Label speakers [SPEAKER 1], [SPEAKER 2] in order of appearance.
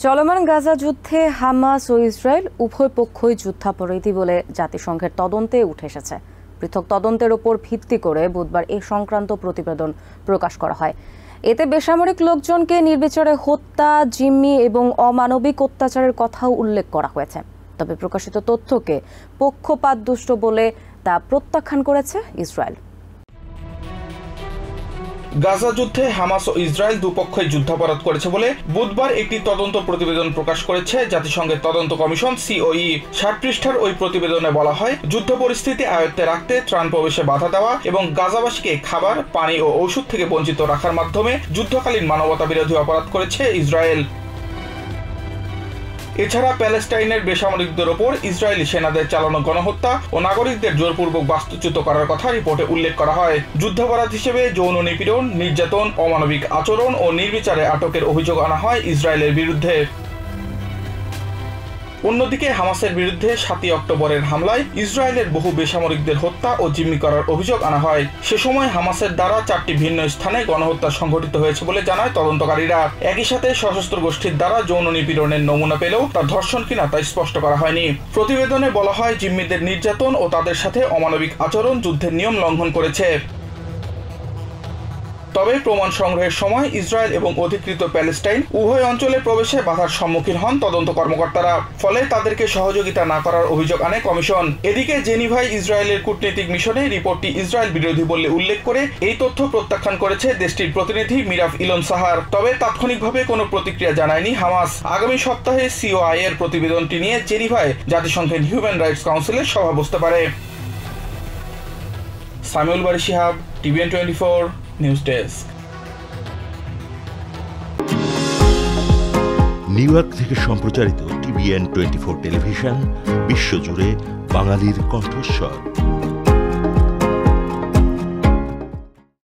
[SPEAKER 1] চলমান গাজা যুদ্ধে হামাস ও ইসরায়েল উভয় পক্ষই যুদ্ধাপরাধী বলে জাতিসংঘের তদন্তে উঠে এসেছে। পৃথক তদন্তের ওপর ভিত্তি করে বুধবার এ সংক্রান্ত প্রতিবেদন প্রকাশ করা হয়। এতে বেসামরিক লোকজনকে নির্বিচারে হত্যা, জিম্মি এবং অমানবিক অত্যাচারের কথাও উল্লেখ করা হয়েছে। তবে প্রকাশিত তথ্যকে পক্ষপাতদুষ্ট বলে তা প্রত্যাখ্যান করেছে ইসরায়েল।
[SPEAKER 2] গাজা যুদ্ধে হামাস ও ইসরায়েল দুপক্ষই যুদ্ধাপরাধ করেছে বলে বুধবার একটি তদন্ত প্রতিবেদন প্রকাশ করেছে জাতিসংঘের তদন্ত কমিশন সিওই। 60 পৃষ্ঠার ওই প্রতিবেদনে বলা হয়, যুদ্ধ পরিস্থিতি আয়ত্তে রাখতে ত্রাণ প্রবেশে বাধা দেওয়া এবং গাজাবাসীকে খাবার, পানি ও ঔষধ থেকে বঞ্চিত রাখার মাধ্যমে যুদ্ধকালীন মানবতা বিরোধী অপরাধ করেছে ইসরায়েল। এছাড়া প্যালেস্টাইনের বেসামরিকদের ওপর ইসরায়েলি সেনাদের চালানো গণহত্যা ও নাগরিকদের জোরপূর্বক বাস্তুচ্যুত করার কথা রিপোর্টে উল্লেখ করা হয়। যুদ্ধাপরাধ হিসেবে যৌন নিপীড়ন, নির্যাতন, অমানবিক আচরণ ও নির্বিচারে আটকের অভিযোগ আনা হয় ইসরায়েলের বিরুদ্ধে। অন্যদিকে হামাসের বিরুদ্ধে 7 অক্টোবরের হামলায় ইসরায়েলের বহু বেসামরিকদের হত্যা ও জিম্মি করার অভিযোগ আনা হয়। সে সময় হামাসের দ্বারা 4টি ভিন্ন স্থানে গণহত্যা সংঘটিত হয়েছে বলে জানায় তদন্তকারীরা। একই সাথে সশস্ত্র গোষ্ঠীর দ্বারা যৌন নিপীড়নের নমুনা পেলেও তা ধর্ষণ কিনা তা স্পষ্ট করা হয়নি। প্রতিবেদনে বলা হয়, জিম্মিদের নির্যাতন ও তাদের সাথে অমানবিক আচরণ যুদ্ধের নিয়ম লঙ্ঘন করেছে। তবে প্রমাণ সংগ্রহের সময় ইসরায়েল এবং অধিকৃত প্যালেস্টাইন উভয় অঞ্চলে প্রবেশে বাধার সম্মুখীন হন তদন্ত কর্মকর্তারা। ফলে তাদেরকে সহযোগিতা না করার অভিযোগ আনে কমিশন। এদিকে জেনিভায় ইসরায়েলের কূটনৈতিক মিশনে রিপোর্টটি ইসরায়েল বিরোধী বলে উল্লেখ করে এই তথ্য প্রত্যাখ্যান করেছে দেশটির প্রতিনিধি মিরাফ ইলন সাহার। তবে তাৎক্ষণিকভাবে কোনো প্রতিক্রিয়া জানায়নি হামাস। আগামী সপ্তাহে সিওআই এর প্রতিবেদনটি নিয়ে জেনিভায় জাতিসংঘের হিউম্যান রাইটস কাউন্সিলের সভা বসতে পারে। Samiul Bari Shihab, TVN 24 news desk.
[SPEAKER 3] New York থেকে সম্প্রচারিত TVN 24 টেলিভিশন বিশ্বজুড়ে বাঙালির কণ্ঠস্বর।